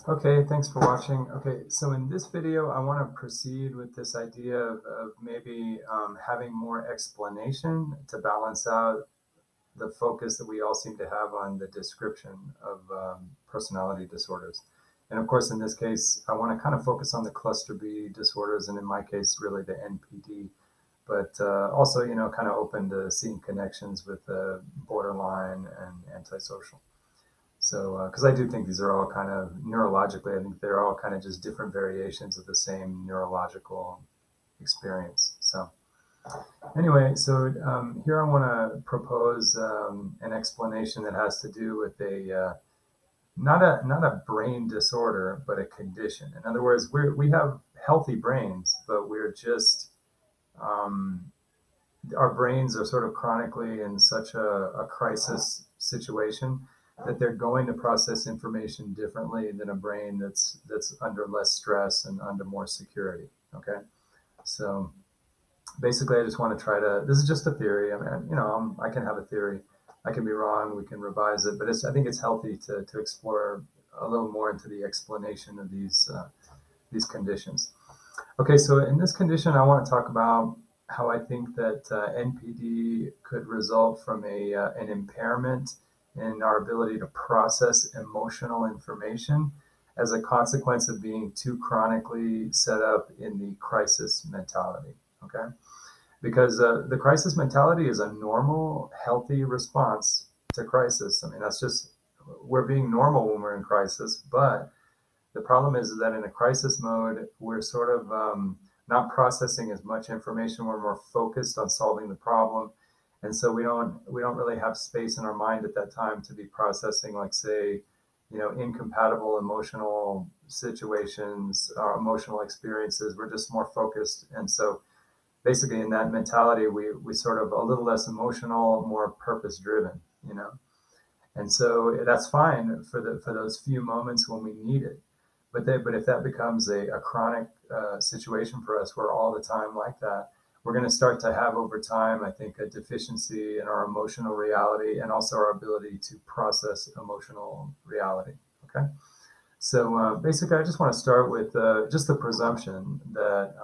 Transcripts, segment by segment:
Okay, thanks for watching. Okay, so in this video, I want to proceed with this idea of maybe having more explanation to balance out the focus that we all seem to have on the description of personality disorders. And of course, in this case, I want to kind of focus on the cluster B disorders, and in my case, really the NPD, but also, kind of open to seeing connections with borderline and antisocial. So, because I do think these are all kind of neurologically, I think they're all kind of just different variations of the same neurological experience. So, anyway, so here I want to propose an explanation that has to do with a not a brain disorder, but a condition. In other words, we have healthy brains, but we're just um, our brains are sort of chronically in such a crisis situation that they're going to process information differently than a brain that's under less stress and under more security. Okay, so basically, I just want to try to. This is just a theory. I mean, I can have a theory. I can be wrong. We can revise it, but I think it's healthy to explore a little more into the explanation of these conditions. Okay, so in this condition, I want to talk about how I think that NPD could result from an impairment in our ability to process emotional information as a consequence of being too chronically set up in the crisis mentality. Okay, because the crisis mentality is a normal, healthy response to crisis. I mean, that's just we're being normal when we're in crisis, but the problem is that in a crisis mode, we're sort of not processing as much information. We're more focused on solving the problem, and so we don't really have space in our mind at that time to be processing, like, say, incompatible emotional situations or emotional experiences. We're just more focused, and so basically in that mentality, we sort of a little less emotional, more purpose driven. You know, and so that's fine for those few moments when we need it. But if that becomes a chronic situation for us, we're all the time like that, we're going to start to have over time, I think, a deficiency in our emotional reality and also our ability to process emotional reality. Okay. So basically, I just want to start with just the presumption that,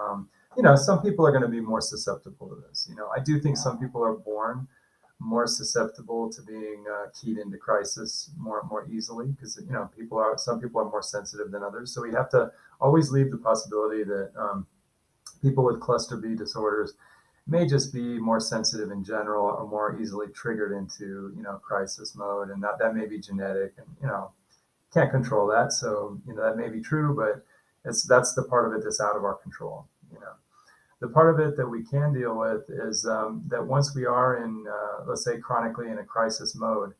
some people are going to be more susceptible to this. I do think some people are born more susceptible to being keyed into crisis more easily because some people are more sensitive than others. So we have to always leave the possibility that people with cluster B disorders may just be more sensitive in general or more easily triggered into crisis mode, and that may be genetic, and can't control that. So that may be true, but that's the part of it that's out of our control. The part of it that we can deal with is that once we are in, let's say, chronically in a crisis mode,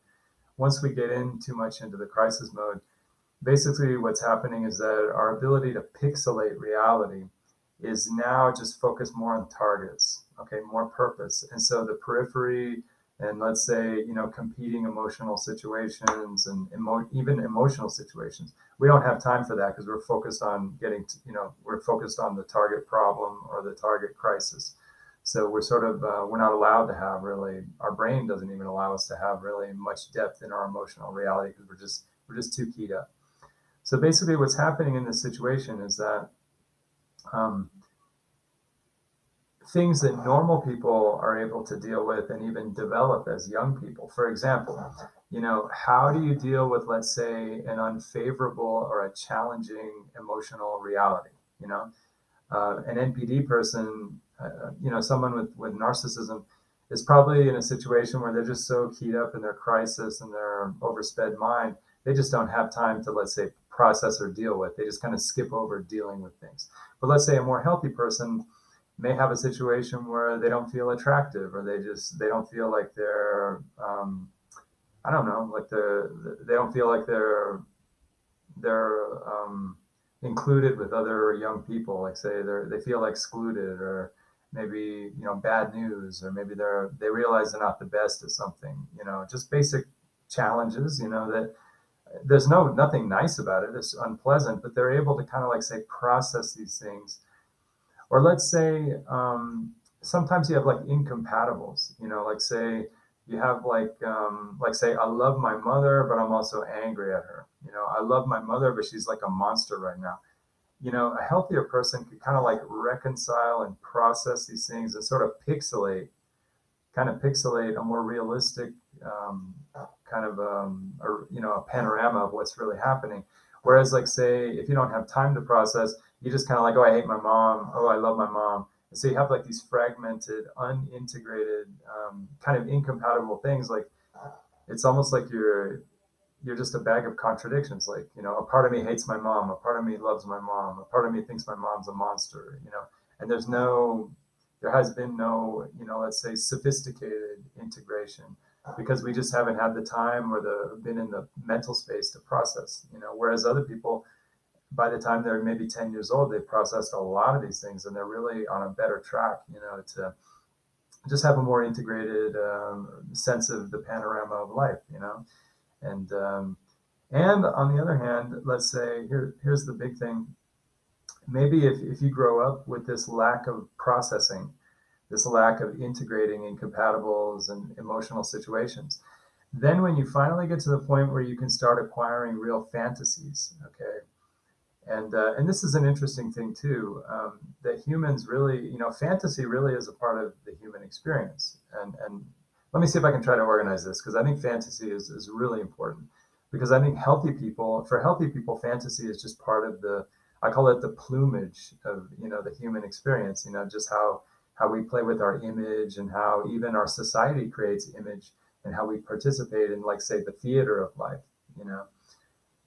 once we get in too much into the crisis mode, basically what's happening is that our ability to pixelate reality is now just focused more on targets, okay, more purpose. And so the periphery and, let's say, competing emotional situations and even emotional situations, we don't have time for that because we're focused on we're focused on the target problem or the target crisis. So we're sort of we're not allowed to have really, our brain doesn't even allow us to have really much depth in our emotional reality because we're just too keyed up. So basically what's happening in this situation is that um, things that normal people are able to deal with and even develop as young people. For example, how do you deal with, let's say, an unfavorable or a challenging emotional reality? An NPD person, someone with narcissism is probably in a situation where they're just so keyed up in their crisis and their oversped mind, they just don't have time to, let's say, process or deal with. They just kind of skip over dealing with things. But let's say a more healthy person may have a situation where they don't feel attractive, or they don't feel like they're I don't know, like they don't feel like they're included with other young people. Like, say, they feel excluded, or maybe bad news, or maybe they realize they're not the best at something. Just basic challenges. That there's nothing nice about it. It's unpleasant, but they're able to kind of, like, say, process these things. Or let's say sometimes you have like incompatibles, like, say, You have like say, I love my mother, but I'm also angry at her. I love my mother, but she's like a monster right now. A healthier person could kind of like reconcile and process these things and sort of pixelate a more realistic kind of a panorama of what's really happening. Whereas, like, say, if you don't have time to process, you just kind of like, oh, I hate my mom, oh, I love my mom. And so you have like these fragmented, unintegrated, kind of incompatible things. Like, it's almost like you're just a bag of contradictions. Like, a part of me hates my mom, a part of me loves my mom, a part of me thinks my mom's a monster, and there has been no, let's say, sophisticated integration because we just haven't had the time or been in the mental space to process, whereas other people, by the time they're maybe 10 years old, they've processed a lot of these things and they're really on a better track, to just have a more integrated sense of the panorama of life, and and on the other hand, let's say here's the big thing. Maybe if you grow up with this lack of processing, this lack of integrating incompatibles and emotional situations, then when you finally get to the point where you can start acquiring real fantasies, okay, and this is an interesting thing too, that humans really, fantasy really is a part of the human experience. And let me see if I can try to organize this because I think fantasy is really important. Because I think for healthy people, fantasy is just part of I call it the plumage of, the human experience, just how we play with our image and how even our society creates image and how we participate in, like, say, the theater of life, you know.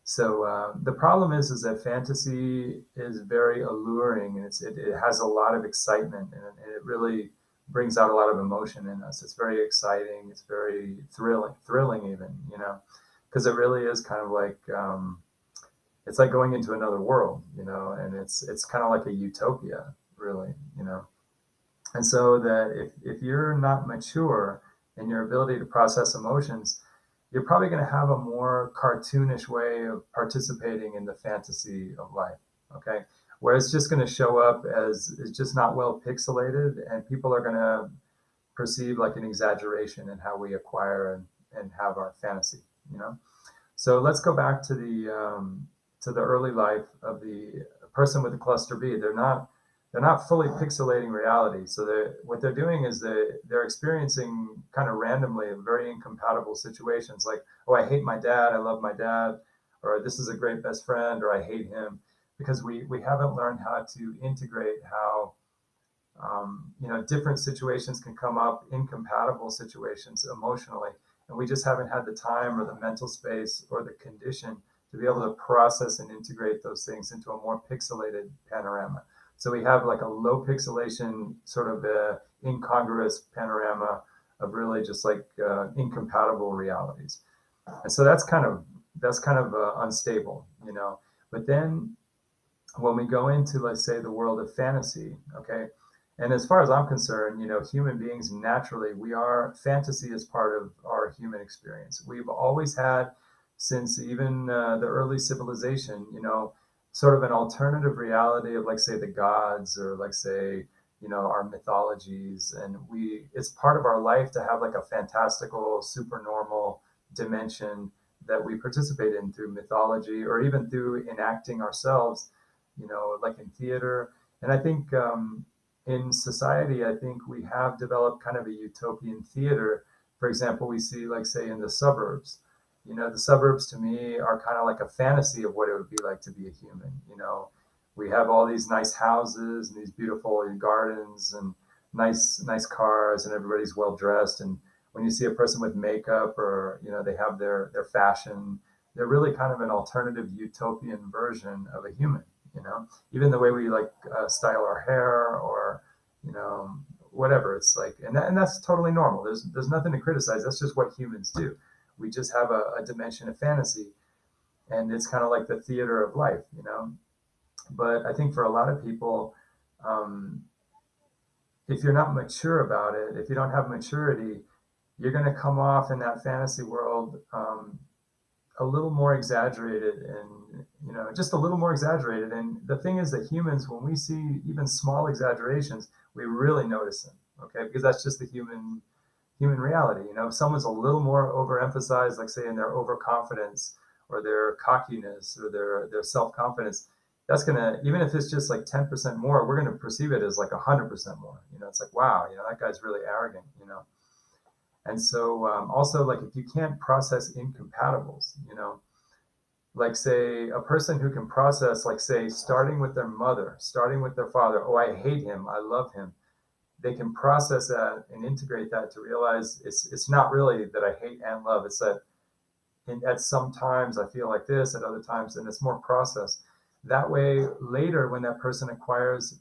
So the problem is that fantasy is very alluring and it has a lot of excitement and it really brings out a lot of emotion in us. It's very exciting. It's very thrilling even, because it really is kind of like it's like going into another world, and it's kind of like a utopia, really, And so that if you're not mature in your ability to process emotions, you're probably going to have a more cartoonish way of participating in the fantasy of life. Okay. Where it's just going to show up as it's just not well pixelated, and people are going to perceive like an exaggeration in how we acquire and have our fantasy. So let's go back to the early life of the person with the cluster B. They're not fully pixelating reality. So what they're doing is they're experiencing kind of randomly very incompatible situations like, oh, I hate my dad, I love my dad, or this is a great best friend, or I hate him, because we haven't learned how to integrate how different situations can come up, incompatible situations emotionally, and we just haven't had the time or the mental space or the condition to be able to process and integrate those things into a more pixelated panorama. So we have like a low pixelation, sort of incongruous panorama of really just like incompatible realities, and so that's kind of unstable. But then when we go into, let's say, the world of fantasy, okay, and as far as I'm concerned, human beings naturally, fantasy is part of our human experience. We've always had, since even the early civilization, sort of an alternative reality of, like, say, the gods, or like, say, our mythologies, and it's part of our life to have like a fantastical, supernormal dimension that we participate in through mythology or even through enacting ourselves, like in theater. And I think in society, I think we have developed kind of a utopian theater. For example, we see, like, say, in the suburbs. The suburbs to me are kind of like a fantasy of what it would be like to be a human. We have all these nice houses and these beautiful gardens and nice cars, and everybody's well dressed. And when you see a person with makeup, or they have their fashion, they're really kind of an alternative utopian version of a human. Even the way we like style our hair, or whatever. It's like, and that's totally normal. There's nothing to criticize. That's just what humans do. We just have a dimension of fantasy, and it's kind of like the theater of life. But I think for a lot of people, if you're not mature about it, if you don't have maturity, you're going to come off in that fantasy world a little more exaggerated, and just a little more exaggerated. And the thing is that humans, when we see even small exaggerations, we really notice them. Okay, because that's just the human human reality. You know, if someone's a little more overemphasized, like say in their overconfidence or their cockiness or their self-confidence, that's gonna, even if it's just like 10% more, we're gonna perceive it as like 100% more. You know, it's like, wow, you know, that guy's really arrogant, you know. And so also, like, if you can't process incompatibles, you know, like say a person who can process, like say, starting with their mother, starting with their father, oh, I hate him, I love him, they can process that and integrate that to realize it's not really that I hate and love. It's that at some times I feel like this, at other times, and it's more processed. That way, later when that person acquires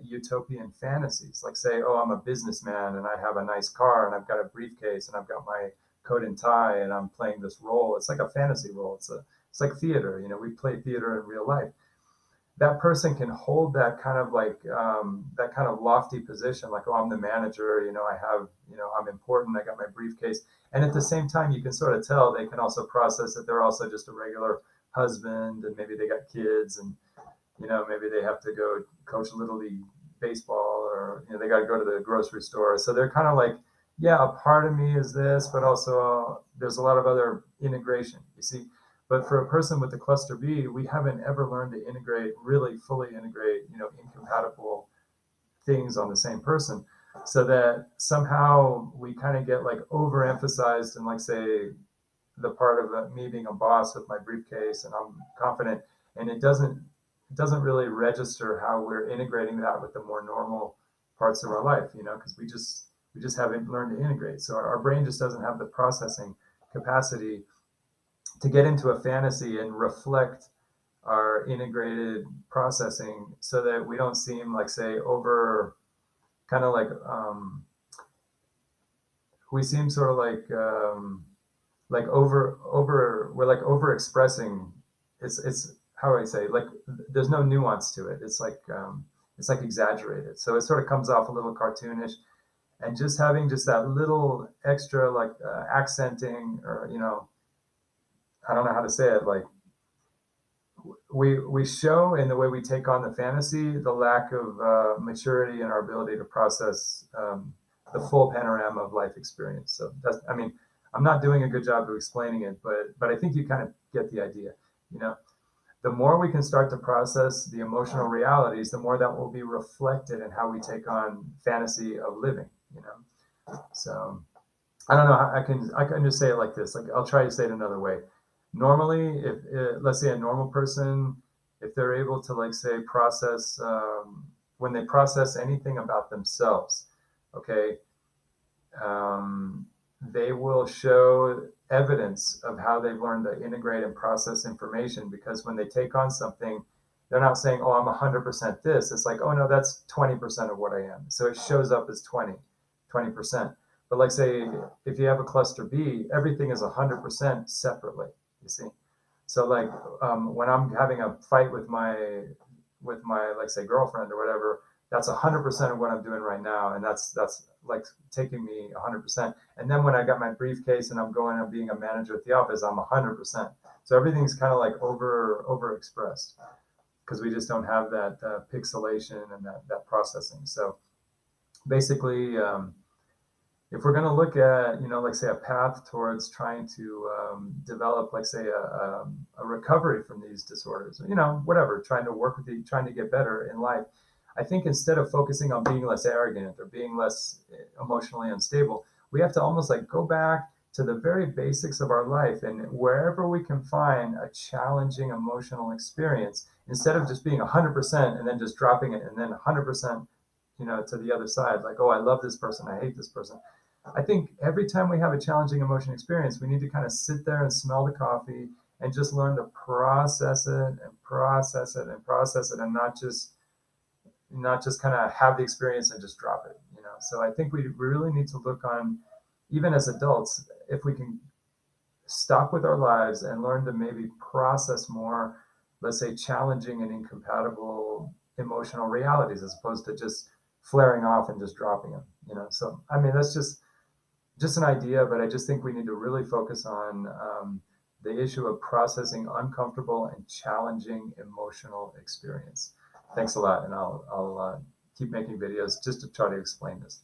utopian fantasies, like say, oh, I'm a businessman and I have a nice car and I've got a briefcase and I've got my coat and tie and I'm playing this role. It's like a fantasy role. It's like theater. You know, we play theater in real life. That person can hold that kind of like that kind of lofty position, like, oh, I'm the manager, you know, I have, you know, I'm important, I got my briefcase. And at the same time, you can sort of tell they can also process that they're also just a regular husband, and maybe they got kids, and, you know, maybe they have to go coach little league baseball, or, you know, they got to go to the grocery store. So they're kind of like, yeah, a part of me is this, but also there's a lot of other integration, you see. But for a person with the cluster B, we haven't ever learned to integrate, really fully integrate, you know, incompatible things on the same person. So that somehow we kind of get like overemphasized, and like say the part of me being a boss with my briefcase and I'm confident, and it doesn't really register how we're integrating that with the more normal parts of our life, you know, because we just haven't learned to integrate. So our brain just doesn't have the processing capacity to get into a fantasy and reflect our integrated processing, so that we don't seem like say over kind of like we seem sort of like over we're like over expressing. It's how do I say, like, there's no nuance to it. It's like exaggerated, so it sort of comes off a little cartoonish. And just having just that little extra like accenting, or, you know, I don't know how to say it, like we show in the way we take on the fantasy the lack of maturity and our ability to process the full panorama of life experience. So that's, I mean, I'm not doing a good job of explaining it, but I think you kind of get the idea. You know, the more we can start to process the emotional realities, the more that will be reflected in how we take on fantasy of living. You know, so I don't know. I can just say it like this. Like, I'll try to say it another way. Normally, if let's say a normal person, if they're able to, like say, process when they process anything about themselves, okay, they will show evidence of how they've learned to integrate and process information. Because when they take on something, they're not saying, oh, I'm 100% this. It's like, oh no, that's 20% of what I am. So it shows up as 20%. But like say, if you have a cluster B, everything is 100% separately, you see. So like when I'm having a fight with my like say girlfriend or whatever, that's 100% of what I'm doing right now, and that's like taking me 100%. And then when I got my briefcase and I'm going and being a manager at the office, I'm 100%. So everything's kind of like overexpressed, because we just don't have that pixelation and that processing. So basically, if we're going to look at, you know, like say a path towards trying to develop, like say a recovery from these disorders, you know, whatever, trying to work with trying to get better in life, I think instead of focusing on being less arrogant or being less emotionally unstable, we have to almost like go back to the very basics of our life, and wherever we can find a challenging emotional experience, instead of just being 100% and then just dropping it and then 100%, you know, to the other side, like, oh, I love this person, I hate this person. I think every time we have a challenging emotion experience, we need to kind of sit there and smell the coffee and just learn to process it and process it and process it, and not just kind of have the experience and just drop it, you know. So I think we really need to look on, even as adults, if we can stop with our lives and learn to maybe process more, let's say, challenging and incompatible emotional realities, as opposed to just flaring off and just dropping them, you know. So I mean, that's just an idea, but I just think we need to really focus on the issue of processing uncomfortable and challenging emotional experience. Thanks a lot, and I'll keep making videos just to try to explain this.